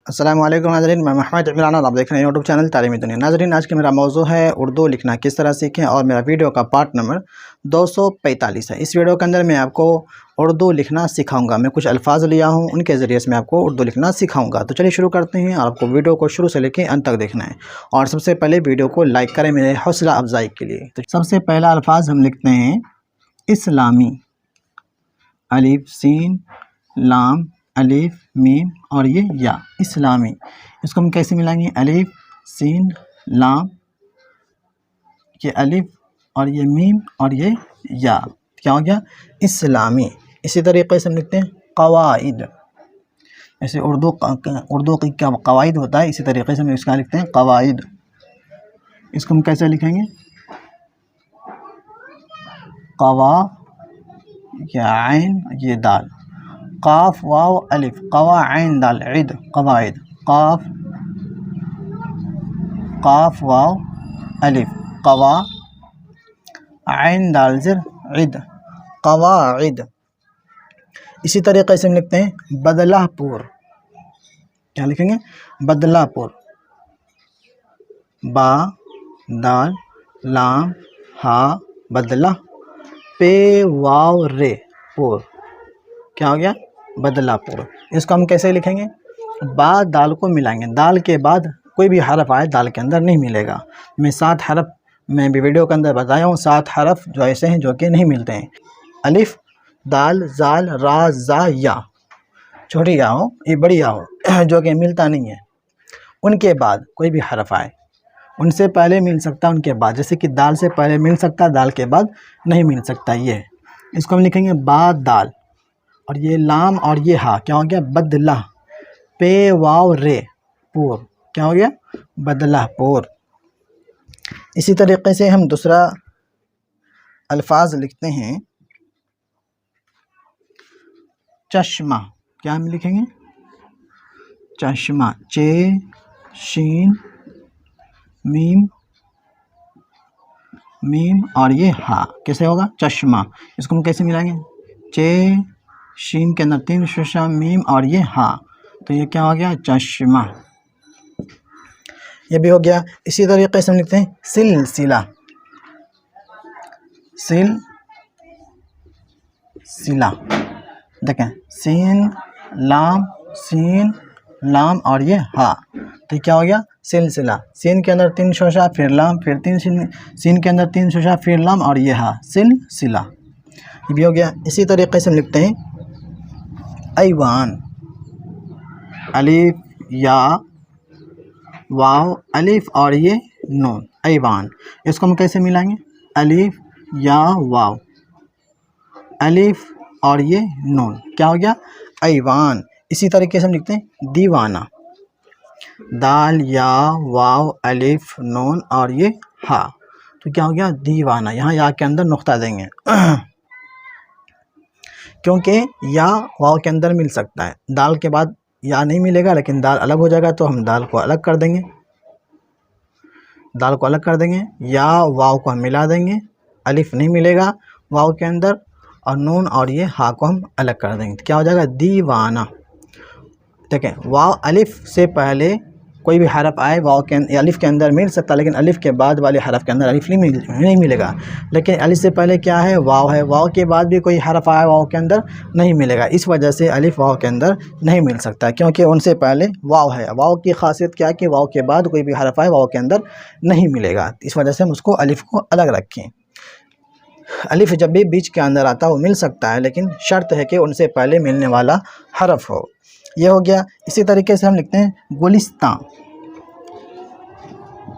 अस्सलाम वालेकुम नाज़रीन, मैं मोहम्मद इमरान और आप देख रहे हैं यूट्यूब चैनल तालीमी दुनिया। नाज़रीन, आज का मेरा मौजू है उर्दू लिखना किस तरह सीखें और मेरा वीडियो का पार्ट नंबर 245 है। इस वीडियो के अंदर मैं आपको उर्दू लिखना सिखाऊंगा। मैं कुछ अल्फाज लिया हूं, उनके ज़रिए से मैं आपको उर्दू लिखना सिखाऊंगा। तो चलिए शुरू करते हैं और आपको वीडियो को शुरू से लेकर अंत तक देखना है। और सबसे पहले वीडियो को लाइक करें मेरे हौसला अफजाई के लिए। तो सबसे पहला अल्फाज हम लिखते हैं इस्लामी। अलिफ सीन लाम अलिफ मीम और ये या, इस्लामी। इसको हम कैसे मिलाएंगे? अलिफ सीन लाम, ये अलिफ और ये मीम और ये या, क्या हो गया? इस्लामी। इसी तरीके से हम लिखते हैं कवाइद। ऐसे उर्दू की क्या कवाइद होता है, इसी तरीके से हम इसका लिखते हैं कवाइद। इसको हम कैसे लिखेंगे? कवा, या आइन ये दाल, काफ वाव अलिफ, कवा आइन दाल, इद कवाइद। काफ काफ वाव अलिफ, कवा आइन दाल ज़िर, इद कवाइद। इसी तरीके से हम लिखते हैं बदलापुर। क्या लिखेंगे? बदलापुर। बा दाल लाम हा बदला, पे वाव रे पुर, क्या हो गया? बदलापुर। इसको हम कैसे लिखेंगे? बा दाल को मिलाएंगे, दाल के बाद कोई भी हरफ आए दाल के अंदर नहीं मिलेगा। मैं 7 हरफ मैं भी वीडियो के अंदर बताया हूँ, 7 हरफ जो ऐसे हैं जो कि नहीं मिलते हैं। अलिफ दाल जाल रा जा या, छोटी या हो ये बड़ी या हो जो कि मिलता नहीं है। उनके बाद कोई भी हरफ आए, उनसे पहले मिल सकता है, उनके बाद, जैसे कि दाल से पहले मिल सकता है, दाल के बाद नहीं मिल सकता। ये इसको हम लिखेंगे बा दाल, और ये लाम और ये हा, क्या हो गया? बदला। पे वाव रे पुर, क्या हो गया? बदलापुर। इसी तरीके से हम दूसरा अल्फाज लिखते हैं चश्मा। क्या हम लिखेंगे? चश्मा। चे शीन मीम मीम और ये हा, कैसे होगा? चश्मा। इसको हम कैसे मिलाएंगे? चे शीन के अंदर 3 शुशा मीम और ये हा, तो ये क्या हो गया? चश्मा। ये भी हो गया। इसी तरीके से हम लिखते हैं सिलसिला। सिला, देखें सीन लाम और ये हा, तो क्या हो गया? सिलसिला। सीन के अंदर 3 शोशा, फिर लाम, फिर 3 सीन के अंदर 3 शोशा, फिर लाम और ये हा, सिलसिला। ये भी हो गया। इसी तरीके से हम लिखते हैं ऐवान। अलिफ या वाव अलिफ और ये नून, ऐवान। इसको हम कैसे मिलाएंगे? अलिफ या वाव अलिफ और ये नून, क्या हो गया? ऐवान। इसी तरीके से हम लिखते हैं दीवाना। दाल या वाव अलिफ नून और ये हा, तो क्या हो गया? दीवाना। यहाँ या के अंदर नुक्ता देंगे क्योंकि या वाव के अंदर मिल सकता है, दाल के बाद या नहीं मिलेगा, लेकिन दाल अलग हो जाएगा, तो हम दाल को अलग कर देंगे, दाल को अलग कर देंगे, या वाव को हम मिला देंगे, अलिफ नहीं मिलेगा वाव के अंदर, और नून और ये हा को हम अलग कर देंगे, तो क्या हो जाएगा? दीवाना। देखें, वाव अलिफ से पहले कोई भी हरफ आए वाव के अलिफ के अंदर मिल सकता है, लेकिन अलिफ के बाद वाले हरफ के अंदर अलिफ नहीं मिलेगा। लेकिन अलिफ से पहले क्या है? वाव है, वाव के बाद भी कोई हरफ आए वाव के अंदर नहीं मिलेगा। इस वजह से अलिफ वाव के अंदर नहीं मिल सकता, क्योंकि उनसे पहले वाव है। वाव की खासियत क्या है कि वाव के बाद कोई भी हरफ आए वाव के अंदर नहीं मिलेगा, इस वजह से हम उसको अलिफ को अलग रखें। अलिफ जब भी बीच के अंदर आता है वो मिल सकता है, लेकिन शर्त है कि उनसे पहले मिलने वाला हरफ हो। ये हो गया। इसी तरीके से हम लिखते हैं गुलिस्तान।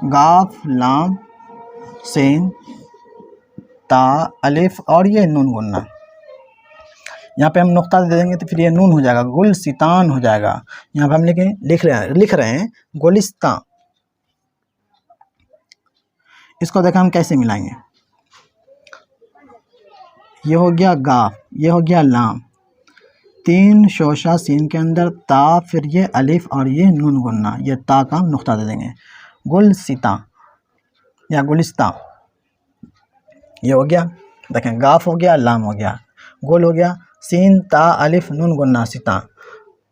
गाफ लाम सेन ता अलिफ और ये नून गुन्ना, यहाँ पे हम नुक्ता दे देंगे तो फिर ये नून हो जाएगा, गुलसितान हो जाएगा। यहाँ पे हम लिख रहे हैं गुलिस्तान। इसको देखा हम कैसे मिलाएंगे? ये हो गया गाफ, ये हो गया लाम, 3 शोशा सीन के अंदर ता, फिर ये अलिफ और ये नून गुन्ना, ये ता का हम नुक्ता दे देंगे, गुलसिता या गुलिस्ता। ये हो गया। देखें, गाफ हो गया, लाम हो गया, गुल हो गया, सीन ता अलिफ नून गुन्ना सिता,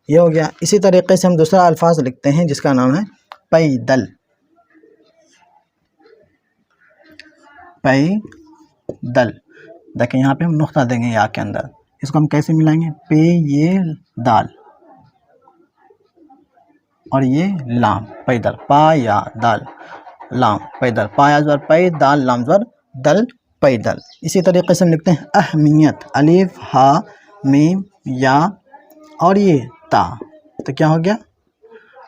ये हो गया। इसी तरीके से हम दूसरा अल्फाज लिखते हैं जिसका नाम है पैदल। पैदल, देखिए यहाँ पे हम नुक्ता देंगे या के अंदर, इसको हम कैसे मिलाएंगे, पे ये दाल और ये लाम, पैदल, पा या दाल लाम पैदल, पाया ज़बर पै, दाल लाम ज़बर दल, पैदल। इसी तरीके से हम लिखते हैं अहमियत, अलिफ हा मीम या और ये ता, तो क्या हो गया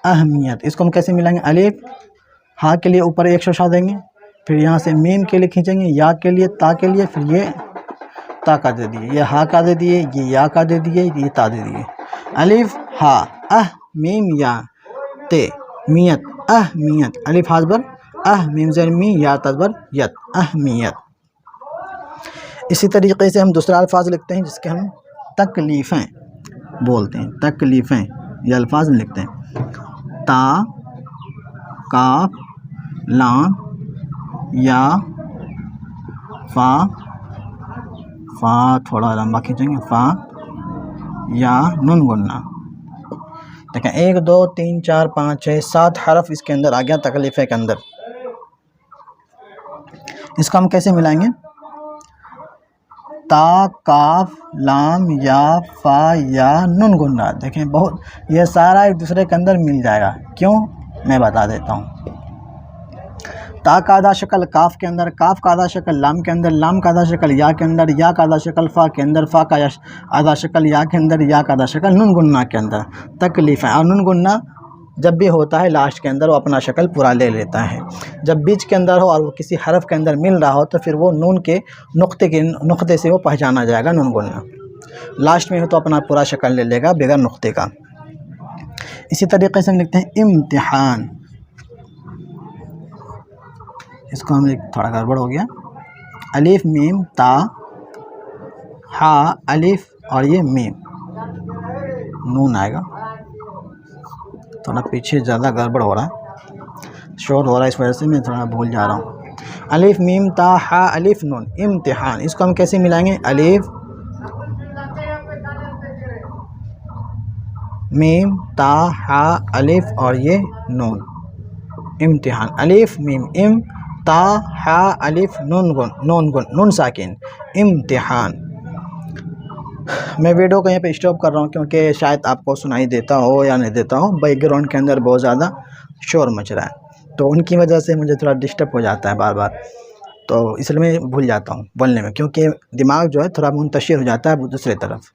अहमियत। इसको हम कैसे मिलाएंगे, अलिफ हा के लिए ऊपर एक शोशा देंगे, फिर यहाँ से मीम के लिए खींचेंगे, या के लिए, ता के लिए, फिर ये ता का दे दिए, ये हा का दे दिए, ये या का दे दिए, ये ता दे दिए। अलिफ हा अह मीम या ते मियत अहमियत, अलिफ हा ज़बर अह मीम ज़ेर मी या तज़बर यत अहमियत। इसी तरीके से हम दूसरा अल्फाज लिखते हैं जिसके हम तकलीफ़ें बोलते हैं। तकलीफ़ें ये अल्फाज में लिखते हैं, ता काफ लाम या फ़ा, फ़ा थोड़ा लंबा खींचेंगे, फ़ा या नून गुन्ना। देखें 1 2 3 4 5 6 7 हरफ इसके अंदर आ गया तकलीफ़े के अंदर। इसको हम कैसे मिलाएंगे, ता काफ लाम या फ़ा या नून गुन्ना। देखें बहुत ये सारा एक दूसरे के अंदर मिल जाएगा, क्यों मैं बता देता हूँ। ता का आधा शक्ल काफ के अंदर, काफ का आधा शक्ल लाम के अंदर, लाम का आधा शक्ल या के अंदर, या का आधा शक्ल फ़ा के अंदर, फ़ा का आधा शक्ल या के अंदर, या का आधा शक्ल नून गुन्ना के अंदर। तकलीफ़ है, और नून गुन्ना जब भी होता है लास्ट के अंदर वो अपना शक्ल पूरा ले लेता है। जब बीच के अंदर हो और वो किसी हरफ के अंदर मिल रहा हो तो फिर वो नून के नुक्ते से वो पहचाना जाएगा नून गुन्ना। लास्ट में हो तो अपना पूरा शक्ल ले लेगा बगैर नुक्ते का। इसी तरीके से हम लिखते हैं इम्तिहान, इसको हम थोड़ा गड़बड़ हो गया, अलिफ मीम ता हा अलिफ और ये मीम नून आएगा, थोड़ा पीछे ज़्यादा गड़बड़ हो रहा है, शोर हो रहा है, इस वजह से मैं थोड़ा भूल जा रहा हूँ। अलिफ मीम ता हा अलिफ नून इम्तिहान, इसको हम कैसे मिलाएंगे, अलिफ मीम ता हा अलिफ और ये नून इम्तिहान, अलिफ मीम इम ता हा अलिफ नून साकिन इम्तिहान। मैं वीडियो को यहाँ पे स्टॉप कर रहा हूँ क्योंकि शायद आपको सुनाई देता हो या नहीं देता हो, बैकग्राउंड के अंदर बहुत ज़्यादा शोर मच रहा है तो उनकी वजह से मुझे थोड़ा डिस्टर्ब हो जाता है बार बार, तो इसलिए मैं भूल जाता हूँ बोलने में, क्योंकि दिमाग जो है थोड़ा मुंतशिर हो जाता है दूसरी तरफ।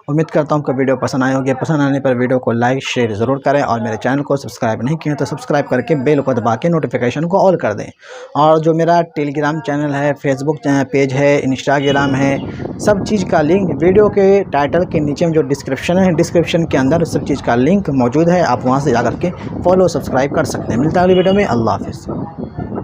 उम्मीद करता हूँ कि वीडियो पसंद आए होगी। पसंद आने पर वीडियो को लाइक शेयर ज़रूर करें और मेरे चैनल को सब्सक्राइब नहीं किया तो सब्सक्राइब करके बेल को दबा के नोटिफिकेशन को ऑल कर दें। और जो मेरा टेलीग्राम चैनल है, फेसबुक पेज है, इंस्टाग्राम है, सब चीज़ का लिंक वीडियो के टाइटल के नीचे में जो डिस्क्रिप्शन है, डिस्क्रिप्शन के अंदर सब चीज़ का लिंक मौजूद है, आप वहाँ से जा कर के फॉलो सब्सक्राइब कर सकते हैं। मिलता है अगली वीडियो में, अल्लाह हाफ़िज़।